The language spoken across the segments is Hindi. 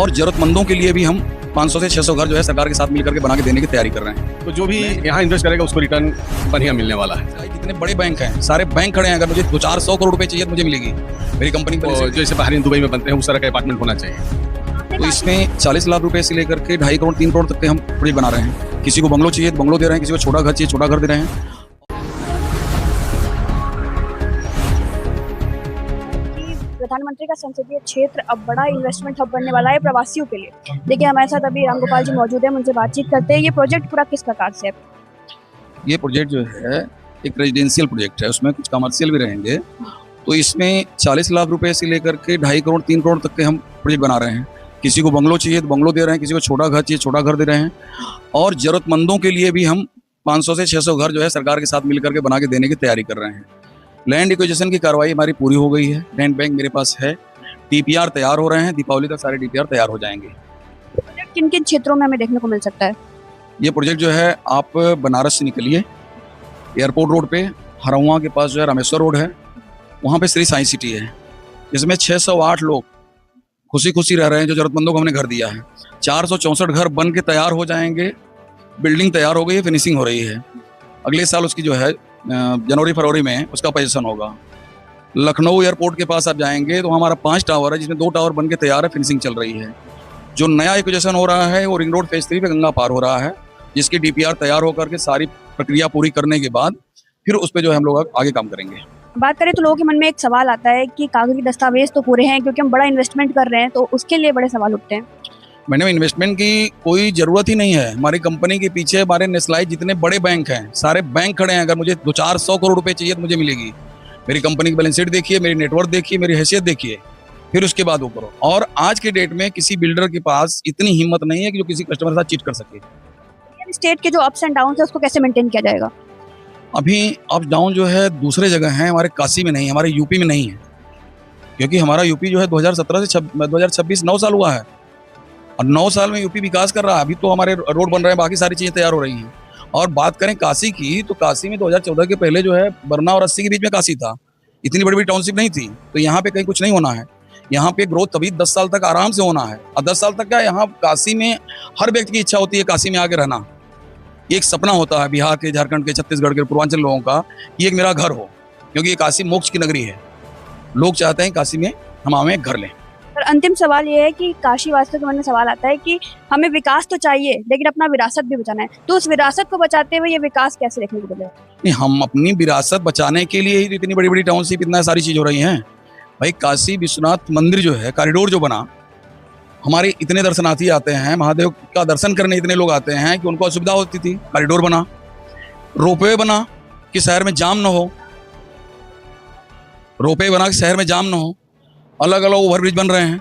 और जरूरतमंदों के लिए भी हम 500 से 600 घर जो है सरकार के साथ मिलकर के बना के देने की तैयारी कर रहे हैं। तो जो भी यहाँ इन्वेस्ट करेगा उसको रिटर्न बढ़िया मिलने वाला है। जितने बड़े बैंक हैं सारे बैंक खड़े हैं, अगर मुझे 200-400 करोड़ रुपए चाहिए तो मुझे मिलेगी। मेरी कंपनी तो जैसे बहरीन दुबई में बनते हैं उस तरह का अपार्टमेंट होना चाहिए। तो इसमें 40 लाख रुपए से लेकर के 2.5 करोड़ 3 करोड़ तक के हम प्रोजेक्ट बना रहे हैं। किसी को बंगलो चाहिए तो बंगलो दे रहे हैं, किसी को छोटा घर चाहिए छोटा घर दे रहे हैं। प्रधानमंत्री का संसदीय क्षेत्र अब बड़ा इन्वेस्टमेंट हब बनने वाला है प्रवासियों के लिए। देखिए हमारे साथ अभी रामगोपाल जी मौजूद है, उनसे बातचीत करते हैं। ये प्रोजेक्ट पूरा किस प्रकार से है? ये प्रोजेक्ट जो है एक रेजिडेंशियल प्रोजेक्ट है, उसमें कुछ कमर्शियल भी रहेंगे। तो इसमें 40 लाख रुपए से लेकर के 2.5 करोड़ 3 करोड़ तक के हम प्रोजेक्ट बना रहे हैं। किसी को बंगलो चाहिए तो बंगलो दे रहे हैं, किसी को छोटा घर चाहिए छोटा घर दे रहे हैं। और जरूरतमंदों के लिए भी हम 500 से 600 घर जो है सरकार के साथ मिलकर के बना के देने की तैयारी कर रहे हैं। लैंड एक्विजिशन की कार्रवाई हमारी पूरी हो गई है, लैंड बैंक मेरे पास है, डीपीआर तैयार हो रहे हैं, दीपावली तक सारे डीपीआर तैयार हो जाएंगे। प्रोजेक्ट किन किन क्षेत्रों में हमें देखने को मिल सकता है? ये प्रोजेक्ट जो है आप बनारस से निकलिए, एयरपोर्ट रोड पे हरौआ के पास जो है रामेश्वर रोड है, वहाँ पे श्री साई सिटी है, जिसमें 608 लोग खुशी खुशी रह रहे हैं जो जरूरतमंदों को हमने घर दिया है। 464 घर बन के तैयार हो जाएंगे, बिल्डिंग तैयार हो गई है, फिनिशिंग हो रही है। अगले साल उसकी जो है जनवरी फरवरी में उसका पोजीशन होगा। लखनऊ एयरपोर्ट के पास आप जाएंगे तो हमारा 5 टावर है, जिसमें 2 टावर बन के तैयार है, फिनिशिंग चल रही है। जो नया एक्विजिशन हो रहा है वो रिंग रोड फेज 3 पे गंगा पार हो रहा है, जिसकी डीपीआर तैयार होकर के सारी प्रक्रिया पूरी करने के बाद फिर उस पर जो है हम लोग आगे काम करेंगे। बात करें तो लोगों के मन में एक सवाल आता है कि कागजी दस्तावेज तो पूरे हैं, क्योंकि हम बड़ा इन्वेस्टमेंट कर रहे हैं, तो उसके लिए बड़े सवाल उठते हैं। मैडम, इन्वेस्टमेंट की कोई ज़रूरत ही नहीं है। हमारी कंपनी के पीछे हमारे नेशनलाइज जितने बड़े बैंक हैं सारे बैंक खड़े हैं। अगर मुझे 200-400 करोड़ रुपए चाहिए तो मुझे मिलेगी। मेरी कंपनी की बैलेंस शीट देखिए, मेरी नेटवर्क देखिए, मेरी हैसियत देखिए, फिर उसके बाद वो करो। और आज के डेट में किसी बिल्डर के पास इतनी हिम्मत नहीं है कि जो किसी कस्टमर के साथ चीट कर सके। रियल एस्टेट के जो अप्स एंड डाउन है उसको कैसे मेंटेन किया जाएगा? अभी अप डाउन जो है दूसरे जगह है, हमारे काशी में नहीं, हमारे यूपी में नहीं है। क्योंकि हमारा यूपी जो है 2017 से 2026 9 साल हुआ है, और 9 साल में यूपी विकास कर रहा है। अभी तो हमारे रोड बन रहे हैं, बाकी सारी चीज़ें तैयार हो रही हैं। और बात करें काशी की, तो काशी में 2014 के पहले जो है बरना और अस्सी के बीच में काशी था। इतनी बड़ी बड़ी टाउनशिप नहीं थी। तो यहाँ पे कहीं कुछ नहीं होना है। यहाँ पे ग्रोथ तभी 10 साल तक आराम से होना है। और 10 साल तक क्या, यहाँ काशी में हर व्यक्ति की इच्छा होती है काशी में आके रहना। एक सपना होता है बिहार के, झारखंड के, छत्तीसगढ़ के, पूर्वांचल लोगों का कि एक मेरा घर हो, क्योंकि ये काशी मोक्ष की नगरी है। लोग चाहते हैं काशी में हम आवें एक घर लें। और अंतिम सवाल ये है कि काशी वासियों के मन में सवाल आता है कि हमें विकास तो चाहिए लेकिन अपना विरासत भी बचाना है, तो उस विरासत को बचाते हुए ये विकास कैसे देखने को मिलेगा? नहीं, हम अपनी विरासत बचाने के लिए ही तो इतनी बड़ी बड़ी टाउनशिप, इतना सारी चीज़ हो रही हैं। भाई काशी विश्वनाथ मंदिर जो है, कॉरिडोर जो बना, हमारे इतने दर्शनार्थी आते हैं, महादेव का दर्शन करने इतने लोग आते हैं कि उनको असुविधा होती थी। कॉरिडोर बना, रोपवे बना कि शहर में जाम ना हो, रोपवे बना कि शहर में जाम ना हो, अलग अलग ओवरब्रिज बन रहे हैं।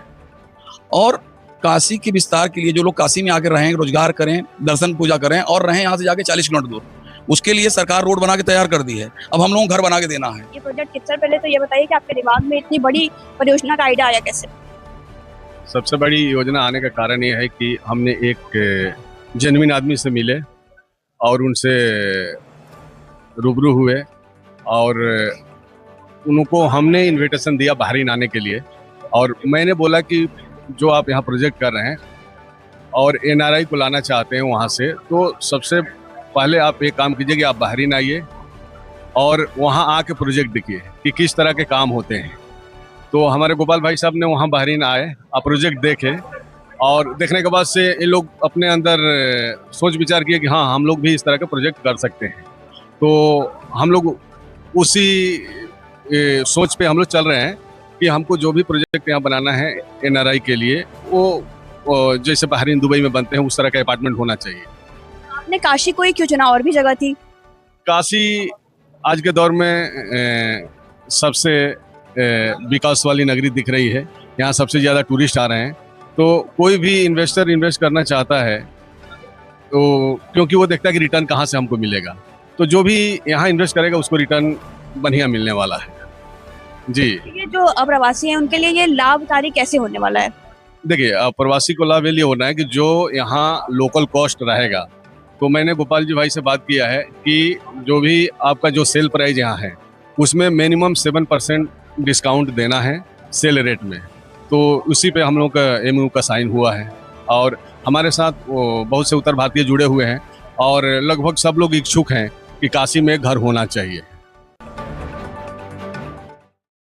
और काशी के विस्तार के लिए जो लोग काशी में आकर रहें, रोजगार करें, दर्शन पूजा करें और रहें यहाँ से जाके 40 किलोमीटर दूर, उसके लिए सरकार रोड बना के तैयार कर दी है। अब हम लोगों को घर बना के देना है। ये प्रोजेक्ट कितना पहले तो ये बताइए कि आपके दिमाग में इतनी बड़ी परियोजना का आइडिया आया कैसे? सबसे बड़ी योजना आने का कारण ये है कि हमने एक जेन्युइन आदमी से मिले और उनसे रूबरू हुए, और उनको हमने इनविटेशन दिया बहरीन आने के लिए। और मैंने बोला कि जो आप यहाँ प्रोजेक्ट कर रहे हैं और एनआरआई को लाना चाहते हैं वहाँ से, तो सबसे पहले आप एक काम कीजिए कि आप बहरीन आइए और वहाँ आके प्रोजेक्ट देखिए कि किस तरह के काम होते हैं। तो हमारे गोपाल भाई साहब ने वहाँ बहरीन आए, आप प्रोजेक्ट देखे, और देखने के बाद से इन लोग अपने अंदर सोच विचार किए कि हाँ, हम लोग भी इस तरह का प्रोजेक्ट कर सकते हैं। तो हम लोग उसी सोच पे हम लोग चल रहे हैं कि हमको जो भी प्रोजेक्ट यहाँ बनाना है एनआरआई के लिए, वो जैसे बहरीन दुबई में बनते हैं उस तरह का अपार्टमेंट होना चाहिए। आपने काशी को ही क्यों चुना, और भी जगह थी? काशी आज के दौर में सबसे विकास वाली नगरी दिख रही है। यहाँ सबसे ज़्यादा टूरिस्ट आ रहे हैं। तो कोई भी इन्वेस्टर इन्वेस्ट करना चाहता है तो क्योंकि वो देखता है कि रिटर्न कहाँ से हमको मिलेगा। तो जो भी यहाँ इन्वेस्ट करेगा उसको रिटर्न बढ़िया मिलने वाला है। जी, ये जो अप्रवासी हैं उनके लिए ये लाभकारी कैसे होने वाला है? देखिए, प्रवासी को लाभ ये होना है कि जो यहाँ लोकल कॉस्ट रहेगा, तो मैंने गोपाल जी भाई से बात किया है कि जो भी आपका जो सेल प्राइस यहाँ है उसमें मिनिमम 7% डिस्काउंट देना है सेल रेट में। तो उसी पे हम लोग का MOU का साइन हुआ है। और हमारे साथ बहुत से उत्तर भारतीय जुड़े हुए हैं और लगभग सब लोग इच्छुक हैं कि काशी में घर होना चाहिए।